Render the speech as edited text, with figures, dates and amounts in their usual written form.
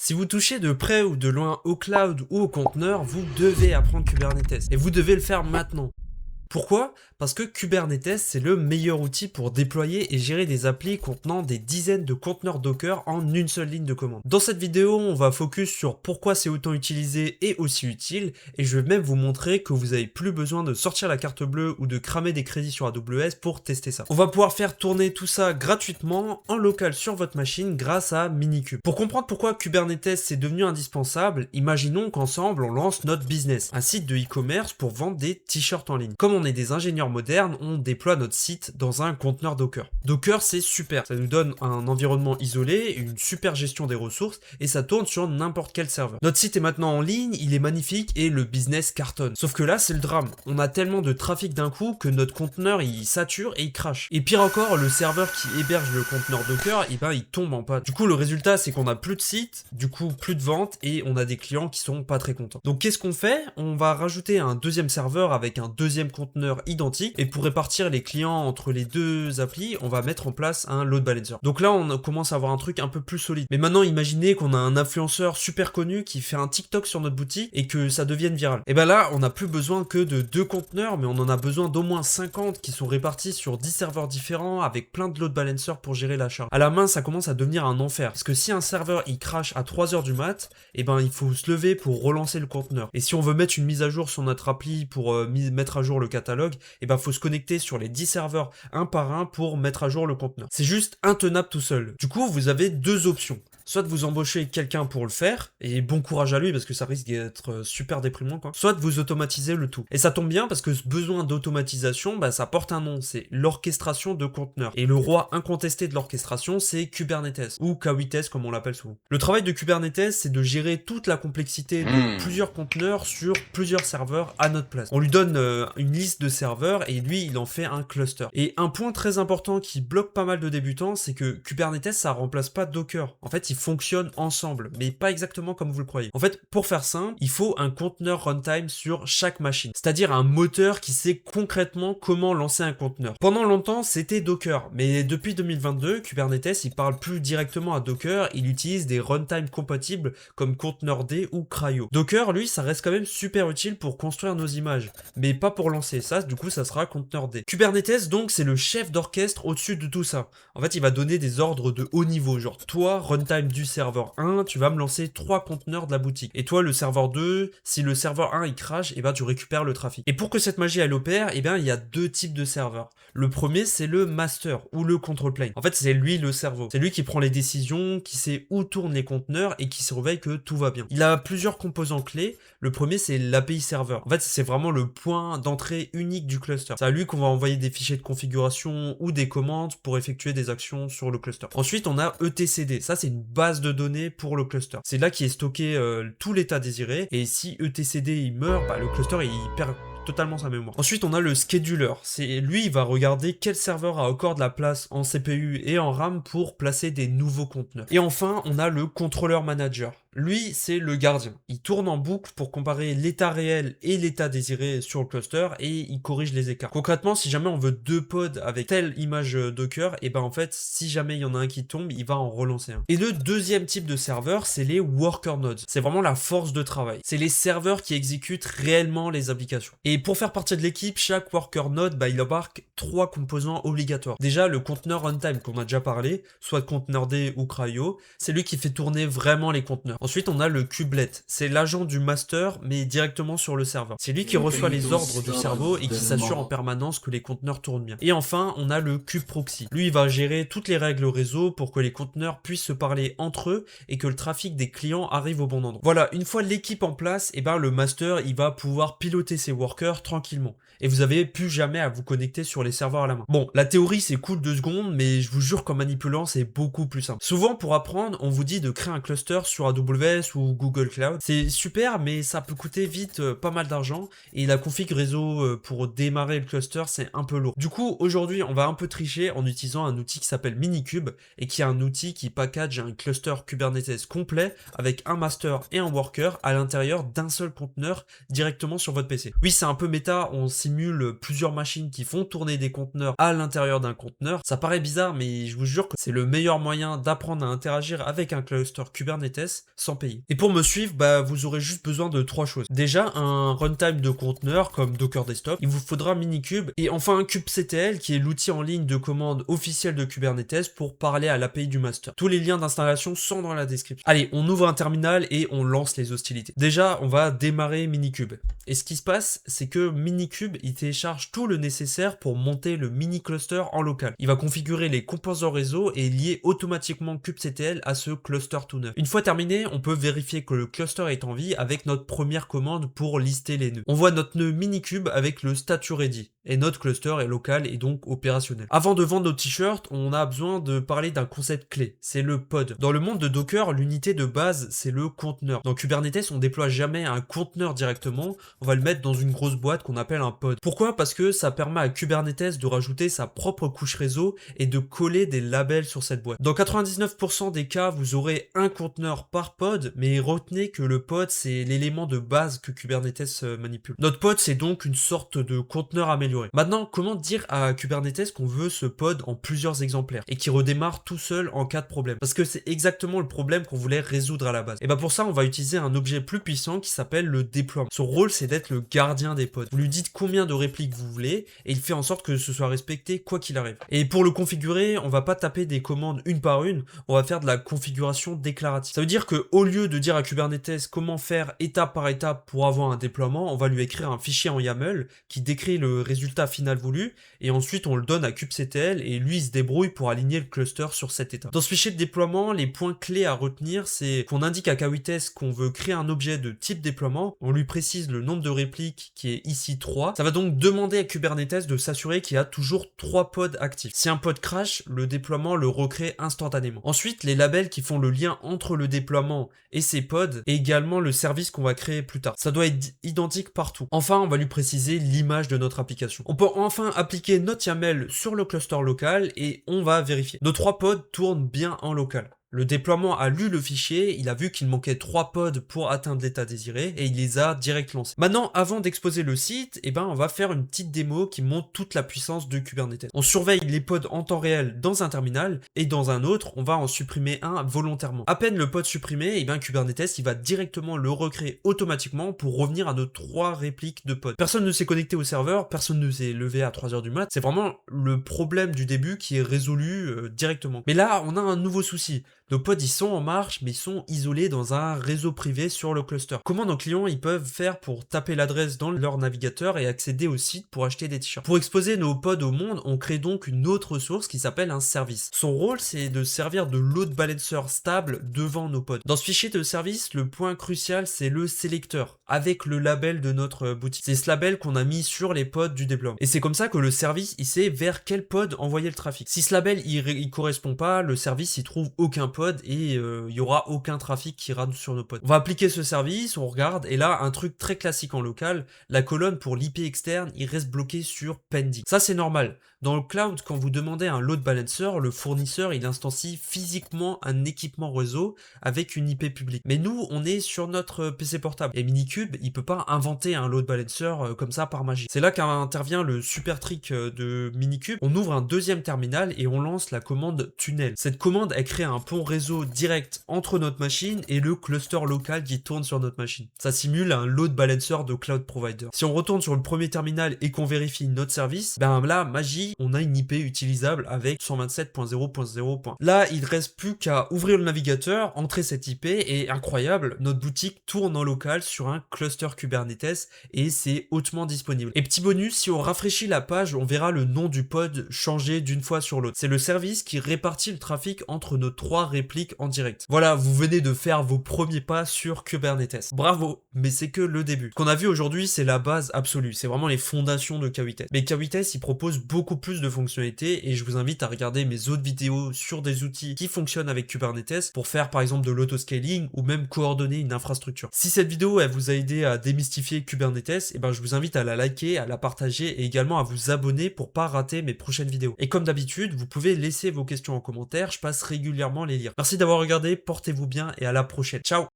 Si vous touchez de près ou de loin au cloud ou au conteneur, vous devez apprendre Kubernetes et vous devez le faire maintenant. Pourquoi? Parce que Kubernetes, c'est le meilleur outil pour déployer et gérer des applis contenant des dizaines de conteneurs Docker en une seule ligne de commande. Dans cette vidéo, on va focus sur pourquoi c'est autant utilisé et aussi utile, et je vais même vous montrer que vous n'avez plus besoin de sortir la carte bleue ou de cramer des crédits sur AWS pour tester ça. On va pouvoir faire tourner tout ça gratuitement en local sur votre machine grâce à Minikube. Pour comprendre pourquoi Kubernetes c'est devenu indispensable, imaginons qu'ensemble on lance notre business, un site de e-commerce pour vendre des t-shirts en ligne. Comme on est des ingénieurs modernes, on déploie notre site dans un conteneur Docker. Docker, c'est super. Ça nous donne un environnement isolé, une super gestion des ressources et ça tourne sur n'importe quel serveur. Notre site est maintenant en ligne, il est magnifique et le business cartonne. Sauf que là, c'est le drame. On a tellement de trafic d'un coup que notre conteneur, il sature et il crache. Et pire encore, le serveur qui héberge le conteneur Docker, il tombe en panne. Du coup, le résultat, c'est qu'on a plus de site, du coup, plus de ventes et on a des clients qui sont pas très contents. Donc, qu'est-ce qu'on fait? On va rajouter un deuxième serveur avec un deuxième conteneur identique et pour répartir les clients entre les deux applis, on va mettre en place un load balancer. Donc là, on commence à avoir un truc un peu plus solide. Mais maintenant, imaginez qu'on a un influenceur super connu qui fait un TikTok sur notre boutique et que ça devienne viral. Et ben là, on n'a plus besoin que de deux conteneurs, mais on en a besoin d'au moins 50 qui sont répartis sur 10 serveurs différents avec plein de load balancers pour gérer la charge. À la main, ça commence à devenir un enfer. Parce que si un serveur il crash à 3h du mat, et ben il faut se lever pour relancer le conteneur. Et si on veut mettre une mise à jour sur notre appli pour mettre à jour le catalogue, et ben faut se connecter sur les 10 serveurs un par un pour mettre à jour le conteneur. C'est juste intenable tout seul. Du coup, vous avez deux options. Soit vous embauchez quelqu'un pour le faire, et bon courage à lui parce que ça risque d'être super déprimant quoi. Soit vous automatisez le tout. Et ça tombe bien parce que ce besoin d'automatisation, bah, ça porte un nom, c'est l'orchestration de conteneurs. Et le roi incontesté de l'orchestration, c'est Kubernetes, ou K8s comme on l'appelle souvent. Le travail de Kubernetes, c'est de gérer toute la complexité de plusieurs conteneurs sur plusieurs serveurs à notre place. On lui donne une liste de serveurs et lui, il en fait un cluster. Et un point très important qui bloque pas mal de débutants, c'est que Kubernetes, ça remplace pas Docker. En fait, il fonctionnent ensemble, mais pas exactement comme vous le croyez. En fait, pour faire simple, il faut un conteneur runtime sur chaque machine, c'est-à-dire un moteur qui sait concrètement comment lancer un conteneur. Pendant longtemps, c'était Docker, mais depuis 2022, Kubernetes, il parle plus directement à Docker, il utilise des runtime compatibles comme conteneur D ou CRI-O. Docker, lui, ça reste quand même super utile pour construire nos images, mais pas pour lancer. Ça, du coup, ça sera conteneur D. Kubernetes, donc, c'est le chef d'orchestre au-dessus de tout ça. En fait, il va donner des ordres de haut niveau, genre toi, runtime du serveur 1, tu vas me lancer 3 conteneurs de la boutique. Et toi, le serveur 2, si le serveur 1 il crash, et ben tu récupères le trafic. Et pour que cette magie elle opère, et bien il y a deux types de serveurs. Le premier, c'est le master ou le control plane. En fait, c'est lui le cerveau. C'est lui qui prend les décisions, qui sait où tournent les conteneurs et qui surveille que tout va bien. Il a plusieurs composants clés. Le premier, c'est l'API serveur. En fait, c'est vraiment le point d'entrée unique du cluster. C'est à lui qu'on va envoyer des fichiers de configuration ou des commandes pour effectuer des actions sur le cluster. Ensuite, on a etcd. Ça, c'est une base de données pour le cluster. C'est là qui est stocké tout l'état désiré. Et si etcd il meurt, bah, le cluster il perd totalement sa mémoire. Ensuite, on a le scheduler. C'est lui, il va regarder quel serveur a encore de la place en CPU et en RAM pour placer des nouveaux conteneurs. Et enfin, on a le controller manager. Lui, c'est le gardien. Il tourne en boucle pour comparer l'état réel et l'état désiré sur le cluster et il corrige les écarts. Concrètement, si jamais on veut deux pods avec telle image Docker, et ben en fait, si jamais il y en a un qui tombe, il va en relancer un. Et le deuxième type de serveur, c'est les worker nodes. C'est vraiment la force de travail. C'est les serveurs qui exécutent réellement les applications. Et pour faire partie de l'équipe, chaque worker node, bah, il embarque 3 composants obligatoires. Déjà, le conteneur runtime qu'on a déjà parlé, soit conteneur D ou CRI-O, c'est lui qui fait tourner vraiment les conteneurs. Ensuite, on a le kubelet. C'est l'agent du master, mais directement sur le serveur. C'est lui qui reçoit les ordres du cerveau et qui s'assure en permanence que les conteneurs tournent bien. Et enfin, on a le kubeproxy. Lui, il va gérer toutes les règles réseau pour que les conteneurs puissent se parler entre eux et que le trafic des clients arrive au bon endroit. Voilà, une fois l'équipe en place, et ben le master, il va pouvoir piloter ses workers tranquillement. Et vous avez plus jamais à vous connecter sur les serveurs à la main. Bon, la théorie c'est cool 2 secondes, mais je vous jure qu'en manipulant c'est beaucoup plus simple. Souvent pour apprendre, on vous dit de créer un cluster sur AWS ou Google Cloud. C'est super, mais ça peut coûter vite pas mal d'argent et la config réseau pour démarrer le cluster c'est un peu lourd. Du coup, aujourd'hui on va un peu tricher en utilisant un outil qui s'appelle Minikube et qui est un outil qui package un cluster Kubernetes complet avec un master et un worker à l'intérieur d'un seul conteneur directement sur votre PC. Oui, c'est un peu méta, on simule plusieurs machines qui font tourner des conteneurs à l'intérieur d'un conteneur. Ça paraît bizarre, mais je vous jure que c'est le meilleur moyen d'apprendre à interagir avec un cluster Kubernetes sans payer. Et pour me suivre, bah, vous aurez juste besoin de 3 choses. Déjà, un runtime de conteneur comme Docker Desktop. Il vous faudra Minikube. Et enfin, un kubectl qui est l'outil en ligne de commande officiel de Kubernetes pour parler à l'API du master. Tous les liens d'installation sont dans la description. Allez, on ouvre un terminal et on lance les hostilités. Déjà, on va démarrer Minikube. Et ce qui se passe, c'est que Minikube, il télécharge tout le nécessaire pour monter le mini cluster en local. Il va configurer les composants réseau et lier automatiquement kubectl à ce cluster tout neuf. Une fois terminé, on peut vérifier que le cluster est en vie avec notre première commande pour lister les nœuds. On voit notre nœud Minikube avec le statut ready. Et notre cluster est local et donc opérationnel. Avant de vendre nos t-shirts, on a besoin de parler d'un concept clé, c'est le pod. Dans le monde de Docker, l'unité de base, c'est le conteneur. Dans Kubernetes, on déploie jamais un conteneur directement, on va le mettre dans une grosse boîte qu'on appelle un pod. Pourquoi? Parce que ça permet à Kubernetes de rajouter sa propre couche réseau et de coller des labels sur cette boîte. Dans 99% des cas, vous aurez un conteneur par pod, mais retenez que le pod, c'est l'élément de base que Kubernetes manipule. Notre pod, c'est donc une sorte de conteneur amélioré. Maintenant, comment dire à Kubernetes qu'on veut ce pod en plusieurs exemplaires et qui redémarre tout seul en cas de problème? Parce que c'est exactement le problème qu'on voulait résoudre à la base. Et bah pour ça, on va utiliser un objet plus puissant qui s'appelle le déploiement. Son rôle, c'est d'être le gardien des pods. Vous lui dites combien de répliques vous voulez et il fait en sorte que ce soit respecté quoi qu'il arrive. Et pour le configurer, on va pas taper des commandes une par une, on va faire de la configuration déclarative. Ça veut dire que au lieu de dire à Kubernetes comment faire étape par étape pour avoir un déploiement, on va lui écrire un fichier en YAML qui décrit le résultat final voulu et ensuite on le donne à kubectl et lui il se débrouille pour aligner le cluster sur cette étape. Dans ce fichier de déploiement, les points clés à retenir, c'est qu'on indique à K8s qu'on veut créer un objet de type déploiement, on lui précise le nombre de répliques qui est ici 3. Ça va donc demander à Kubernetes de s'assurer qu'il y a toujours 3 pods actifs. Si un pod crash, le déploiement le recrée instantanément. Ensuite, les labels qui font le lien entre le déploiement et ses pods et également le service qu'on va créer plus tard. Ça doit être identique partout. Enfin, on va lui préciser l'image de notre application. On peut enfin appliquer notre YAML sur le cluster local et on va vérifier. Nos 3 pods tournent bien en local. Le déploiement a lu le fichier, il a vu qu'il manquait 3 pods pour atteindre l'état désiré et il les a direct lancés. Maintenant, avant d'exposer le site, on va faire une petite démo qui montre toute la puissance de Kubernetes. On surveille les pods en temps réel dans un terminal et dans un autre, on va en supprimer un volontairement. À peine le pod supprimé, Kubernetes il va directement le recréer automatiquement pour revenir à nos 3 répliques de pods. Personne ne s'est connecté au serveur, personne ne s'est levé à 3h du mat. C'est vraiment le problème du début qui est résolu directement. Mais là, on a un nouveau souci. Nos pods ils sont en marche mais ils sont isolés dans un réseau privé sur le cluster. Comment nos clients ils peuvent faire pour taper l'adresse dans leur navigateur et accéder au site pour acheter des t-shirts? Pour exposer nos pods au monde, on crée donc une autre ressource qui s'appelle un service. Son rôle c'est de servir de load balancer stable devant nos pods. Dans ce fichier de service, le point crucial c'est le sélecteur avec le label de notre boutique. C'est ce label qu'on a mis sur les pods du déploiement. Et c'est comme ça que le service il sait vers quel pod envoyer le trafic. Si ce label il correspond pas, le service il trouve aucun pod et il y aura aucun trafic qui rate sur nos pods. On va appliquer ce service, on regarde et là un truc très classique en local, la colonne pour l'IP externe il reste bloqué sur pending. Ça c'est normal. Dans le cloud, quand vous demandez un load balancer, le fournisseur il instancie physiquement un équipement réseau avec une IP publique. Mais nous on est sur notre PC portable et Minikube il peut pas inventer un load balancer comme ça par magie. C'est là qu'intervient le super trick de Minikube. On ouvre un deuxième terminal et on lance la commande tunnel. Cette commande elle crée un pont réseau direct entre notre machine et le cluster local qui tourne sur notre machine. Ça simule un load balancer de cloud provider. Si on retourne sur le premier terminal et qu'on vérifie notre service, là, magie, on a une IP utilisable avec 127.0.0. Là, il ne reste plus qu'à ouvrir le navigateur, entrer cette IP et incroyable, notre boutique tourne en local sur un cluster Kubernetes et c'est hautement disponible. Et petit bonus, si on rafraîchit la page, on verra le nom du pod changer d'une fois sur l'autre. C'est le service qui répartit le trafic entre nos 3 répliques en direct. Voilà, vous venez de faire vos premiers pas sur Kubernetes. Bravo, mais c'est que le début. Ce qu'on a vu aujourd'hui, c'est la base absolue. C'est vraiment les fondations de K8s. Mais K8s, il propose beaucoup plus de fonctionnalités et je vous invite à regarder mes autres vidéos sur des outils qui fonctionnent avec Kubernetes pour faire par exemple de l'autoscaling ou même coordonner une infrastructure. Si cette vidéo, elle vous a aidé à démystifier Kubernetes, je vous invite à la liker, à la partager et également à vous abonner pour pas rater mes prochaines vidéos. Et comme d'habitude, vous pouvez laisser vos questions en commentaire, je passe régulièrement les lire. Merci d'avoir regardé, portez-vous bien et à la prochaine. Ciao!